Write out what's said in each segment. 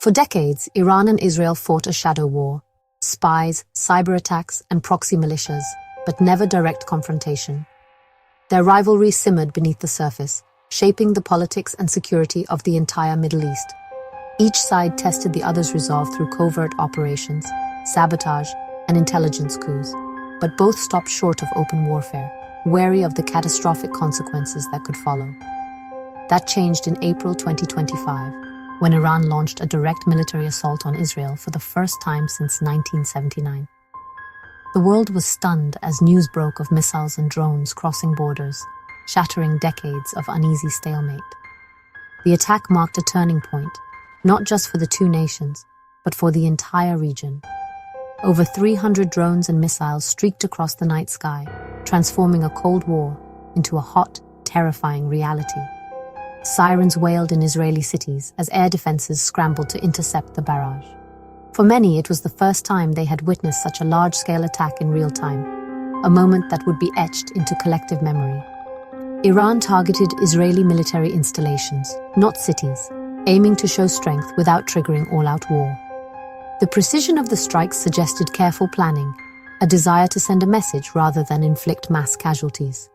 For decades, Iran and Israel fought a shadow war: spies, cyber attacks, and proxy militias, but never direct confrontation. Their rivalry simmered beneath the surface, shaping the politics and security of the entire Middle East. Each side tested the other's resolve through covert operations, sabotage, and intelligence coups, but both stopped short of open warfare, wary of the catastrophic consequences that could follow. That changed in April 2025, when Iran launched a direct military assault on Israel for the first time since 1979. The world was stunned as news broke of missiles and drones crossing borders, shattering decades of uneasy stalemate. The attack marked a turning point, not just for the two nations, but for the entire region. Over 300 drones and missiles streaked across the night sky, transforming a Cold War into a hot, terrifying reality. Sirens wailed in Israeli cities as air defenses scrambled to intercept the barrage. For many, it was the first time they had witnessed such a large-scale attack in real time, a moment that would be etched into collective memory. Iran targeted Israeli military installations, not cities, aiming to show strength without triggering all-out war. The precision of the strikes suggested careful planning, a desire to send a message rather than inflict mass casualties.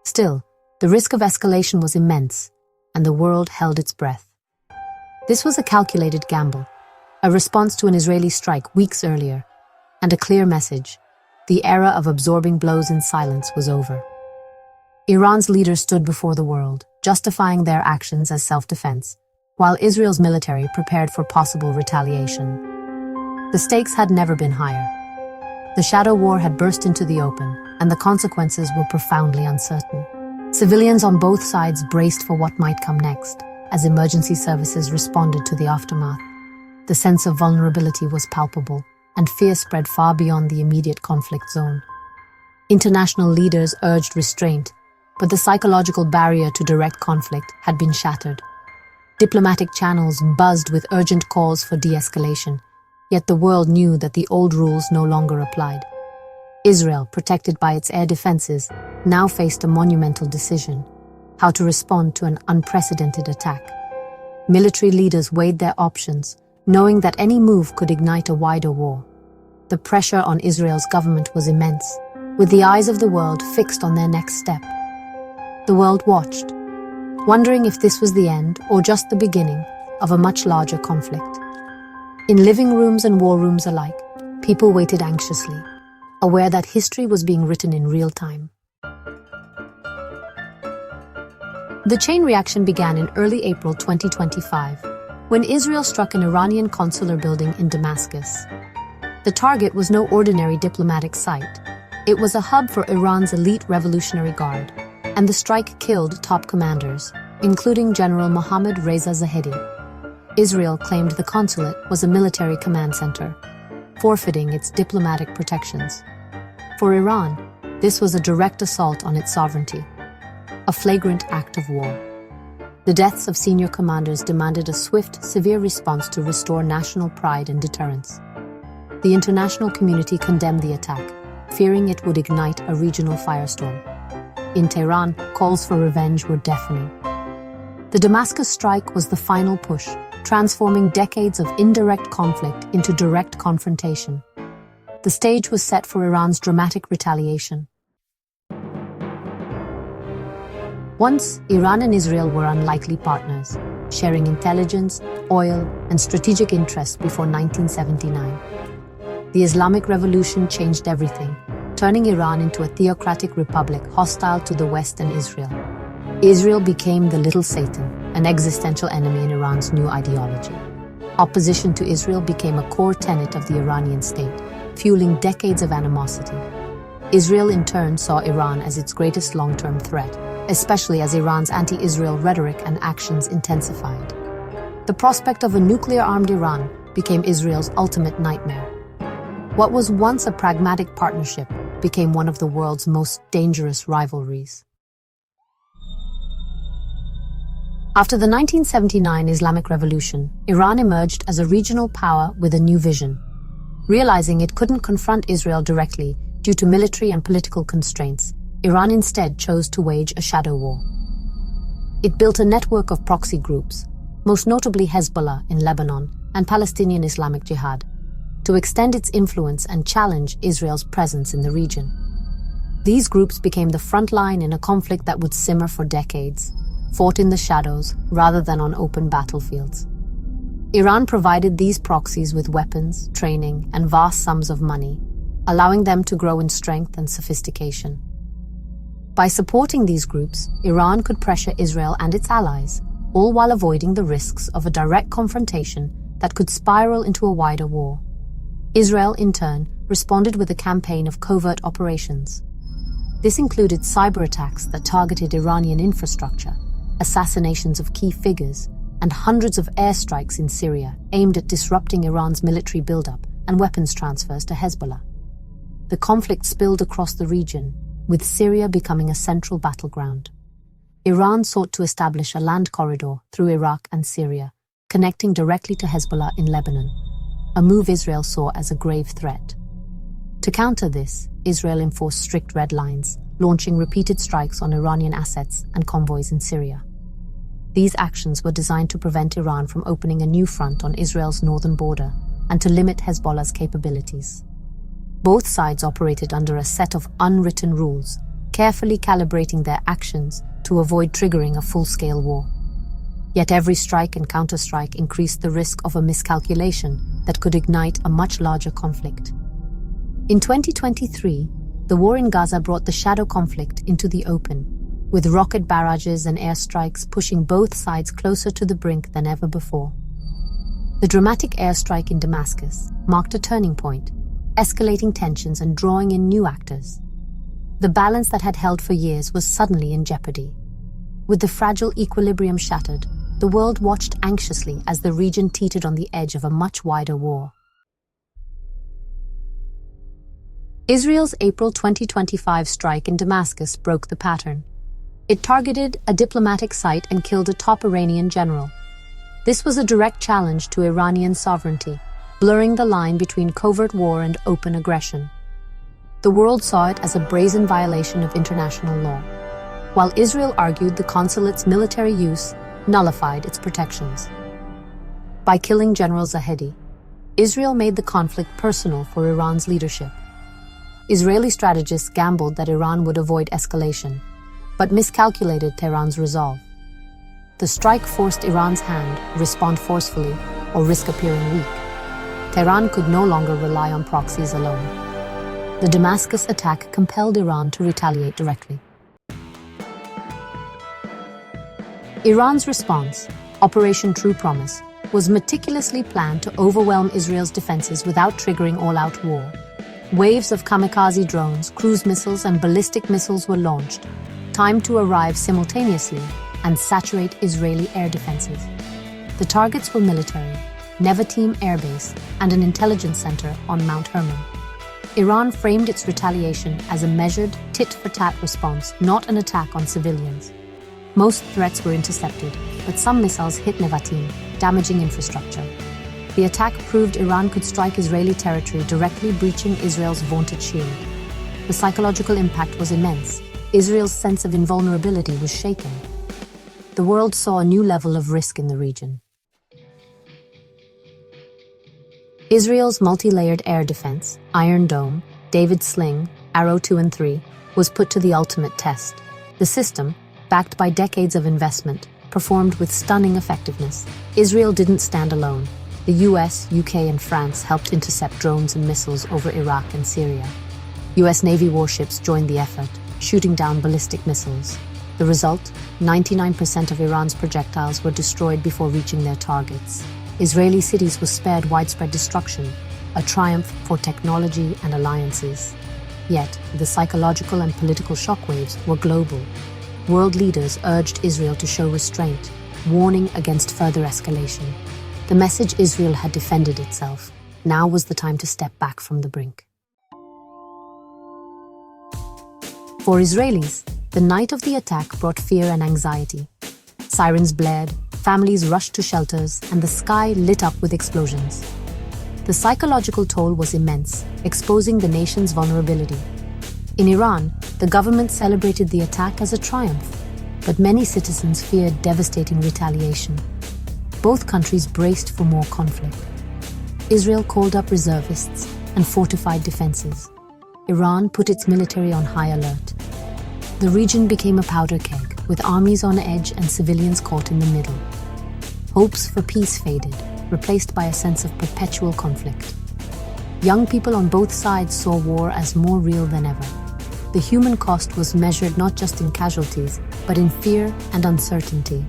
Still, the risk of escalation was immense, and the world held its breath. This was a calculated gamble, a response to an Israeli strike weeks earlier, and a clear message: the era of absorbing blows in silence was over. Iran's leaders stood before the world, justifying their actions as self-defense, while Israel's military prepared for possible retaliation. The stakes had never been higher. The shadow war had burst into the open, and the consequences were profoundly uncertain. Civilians on both sides braced for what might come next, as emergency services responded to the aftermath. The sense of vulnerability was palpable, and fear spread far beyond the immediate conflict zone. International leaders urged restraint, but the psychological barrier to direct conflict had been shattered. Diplomatic channels buzzed with urgent calls for de-escalation, yet the world knew that the old rules no longer applied. Israel, protected by its air defenses, now faced a monumental decision: how to respond to an unprecedented attack. Military leaders weighed their options, knowing that any move could ignite a wider war. The pressure on Israel's government was immense, with the eyes of the world fixed on their next step. The world watched, wondering if this was the end or just the beginning of a much larger conflict. In living rooms and war rooms alike, people waited anxiously, aware that history was being written in real time. The chain reaction began in early April 2025, when Israel struck an Iranian consular building in Damascus. The target was no ordinary diplomatic site. It was a hub for Iran's elite Revolutionary Guard, and the strike killed top commanders, including General Mohammad Reza Zahedi. Israel claimed the consulate was a military command center, forfeiting its diplomatic protections. For Iran, this was a direct assault on its sovereignty, a flagrant act of war. The deaths of senior commanders demanded a swift, severe response to restore national pride and deterrence. The international community condemned the attack, fearing it would ignite a regional firestorm. In Tehran, calls for revenge were deafening. The Damascus strike was the final push, transforming decades of indirect conflict into direct confrontation. The stage was set for Iran's dramatic retaliation. Once, Iran and Israel were unlikely partners, sharing intelligence, oil, and strategic interests before 1979. The Islamic Revolution changed everything, turning Iran into a theocratic republic hostile to the West and Israel. Israel became the little Satan, an existential enemy in Iran's new ideology. Opposition to Israel became a core tenet of the Iranian state, fueling decades of animosity. Israel in turn saw Iran as its greatest long-term threat, especially as Iran's anti-Israel rhetoric and actions intensified. The prospect of a nuclear-armed Iran became Israel's ultimate nightmare. What was once a pragmatic partnership became one of the world's most dangerous rivalries. After the 1979 Islamic Revolution, Iran emerged as a regional power with a new vision. Realizing it couldn't confront Israel directly due to military and political constraints, Iran instead chose to wage a shadow war. It built a network of proxy groups, most notably Hezbollah in Lebanon and Palestinian Islamic Jihad, to extend its influence and challenge Israel's presence in the region. These groups became the front line in a conflict that would simmer for decades, fought in the shadows rather than on open battlefields. Iran provided these proxies with weapons, training, and vast sums of money, allowing them to grow in strength and sophistication. By supporting these groups, Iran could pressure Israel and its allies, all while avoiding the risks of a direct confrontation that could spiral into a wider war. Israel, in turn, responded with a campaign of covert operations. This included cyber attacks that targeted Iranian infrastructure, assassinations of key figures, and hundreds of airstrikes in Syria aimed at disrupting Iran's military buildup and weapons transfers to Hezbollah. The conflict spilled across the region, with Syria becoming a central battleground. Iran sought to establish a land corridor through Iraq and Syria, connecting directly to Hezbollah in Lebanon, a move Israel saw as a grave threat. To counter this, Israel enforced strict red lines, launching repeated strikes on Iranian assets and convoys in Syria. These actions were designed to prevent Iran from opening a new front on Israel's northern border and to limit Hezbollah's capabilities. Both sides operated under a set of unwritten rules, carefully calibrating their actions to avoid triggering a full-scale war. Yet every strike and counterstrike increased the risk of a miscalculation that could ignite a much larger conflict. In 2023, the war in Gaza brought the shadow conflict into the open, with rocket barrages and airstrikes pushing both sides closer to the brink than ever before. The dramatic airstrike in Damascus marked a turning point, escalating tensions and drawing in new actors. The balance that had held for years was suddenly in jeopardy. With the fragile equilibrium shattered, the world watched anxiously as the region teetered on the edge of a much wider war. Israel's April 2025 strike in Damascus broke the pattern. It targeted a diplomatic site and killed a top Iranian general. This was a direct challenge to Iranian sovereignty, blurring the line between covert war and open aggression. The world saw it as a brazen violation of international law, while Israel argued the consulate's military use nullified its protections. By killing General Zahedi, Israel made the conflict personal for Iran's leadership. Israeli strategists gambled that Iran would avoid escalation, but miscalculated Tehran's resolve. The strike forced Iran's hand to respond forcefully or risk appearing weak. Tehran could no longer rely on proxies alone. The Damascus attack compelled Iran to retaliate directly. Iran's response, Operation True Promise, was meticulously planned to overwhelm Israel's defenses without triggering all-out war. Waves of kamikaze drones, cruise missiles, and ballistic missiles were launched, timed to arrive simultaneously and saturate Israeli air defenses. The targets were military, Nevatim Air Base, and an intelligence center on Mount Hermon. Iran framed its retaliation as a measured, tit-for-tat response, not an attack on civilians. Most threats were intercepted, but some missiles hit Nevatim, damaging infrastructure. The attack proved Iran could strike Israeli territory, directly breaching Israel's vaunted shield. The psychological impact was immense. Israel's sense of invulnerability was shaken. The world saw a new level of risk in the region. Israel's multi-layered air defense, Iron Dome, David Sling, Arrow 2 and 3, was put to the ultimate test. The system, backed by decades of investment, performed with stunning effectiveness. Israel didn't stand alone. The US, UK, and France helped intercept drones and missiles over Iraq and Syria. US Navy warships joined the effort, shooting down ballistic missiles. The result, 99% of Iran's projectiles were destroyed before reaching their targets. Israeli cities were spared widespread destruction, a triumph for technology and alliances. Yet, the psychological and political shockwaves were global. World leaders urged Israel to show restraint, warning against further escalation. The message Israel had defended itself. Now was the time to step back from the brink. For Israelis, the night of the attack brought fear and anxiety. Sirens blared, families rushed to shelters, and the sky lit up with explosions. The psychological toll was immense, exposing the nation's vulnerability. In Iran, the government celebrated the attack as a triumph, but many citizens feared devastating retaliation. Both countries braced for more conflict. Israel called up reservists and fortified defenses. Iran put its military on high alert. The region became a powder keg, with armies on edge and civilians caught in the middle. Hopes for peace faded, replaced by a sense of perpetual conflict. Young people on both sides saw war as more real than ever. The human cost was measured not just in casualties, but in fear and uncertainty.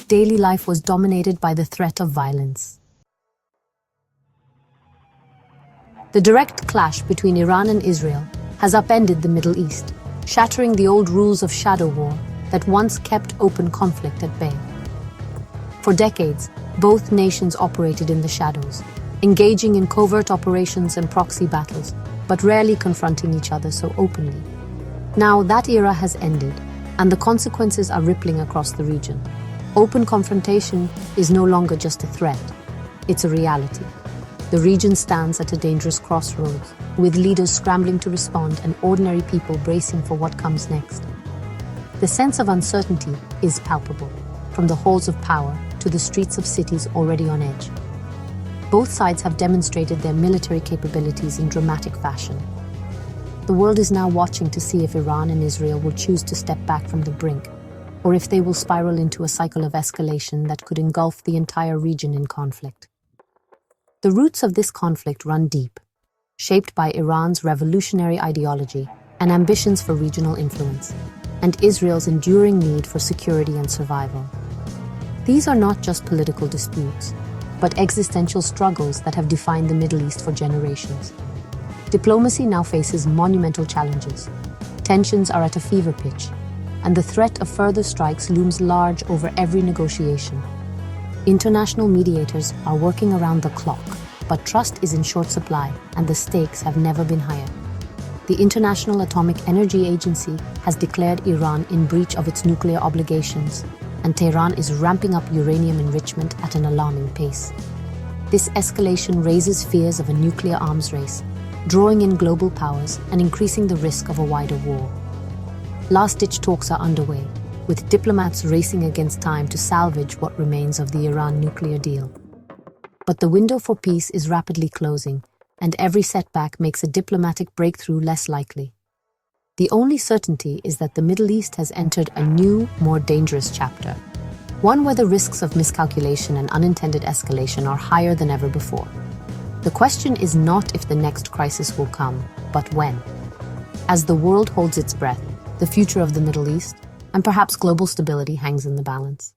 Daily life was dominated by the threat of violence. The direct clash between Iran and Israel has upended the Middle East, shattering the old rules of shadow war that once kept open conflict at bay. For decades, both nations operated in the shadows, engaging in covert operations and proxy battles, but rarely confronting each other so openly. Now that era has ended, and the consequences are rippling across the region. Open confrontation is no longer just a threat, it's a reality. The region stands at a dangerous crossroads, with leaders scrambling to respond and ordinary people bracing for what comes next. The sense of uncertainty is palpable, from the halls of power to the streets of cities already on edge. Both sides have demonstrated their military capabilities in dramatic fashion. The world is now watching to see if Iran and Israel will choose to step back from the brink, or if they will spiral into a cycle of escalation that could engulf the entire region in conflict. The roots of this conflict run deep, shaped by Iran's revolutionary ideology and ambitions for regional influence, and Israel's enduring need for security and survival. These are not just political disputes, but existential struggles that have defined the Middle East for generations. Diplomacy now faces monumental challenges. Tensions are at a fever pitch, and the threat of further strikes looms large over every negotiation. International mediators are working around the clock, but trust is in short supply, and the stakes have never been higher. The International Atomic Energy Agency has declared Iran in breach of its nuclear obligations, and Tehran is ramping up uranium enrichment at an alarming pace. This escalation raises fears of a nuclear arms race, drawing in global powers and increasing the risk of a wider war. Last-ditch talks are underway, with diplomats racing against time to salvage what remains of the Iran nuclear deal. But the window for peace is rapidly closing, and every setback makes a diplomatic breakthrough less likely. The only certainty is that the Middle East has entered a new, more dangerous chapter, one where the risks of miscalculation and unintended escalation are higher than ever before. The question is not if the next crisis will come, but when. As the world holds its breath, the future of the Middle East, and perhaps global stability, hangs in the balance.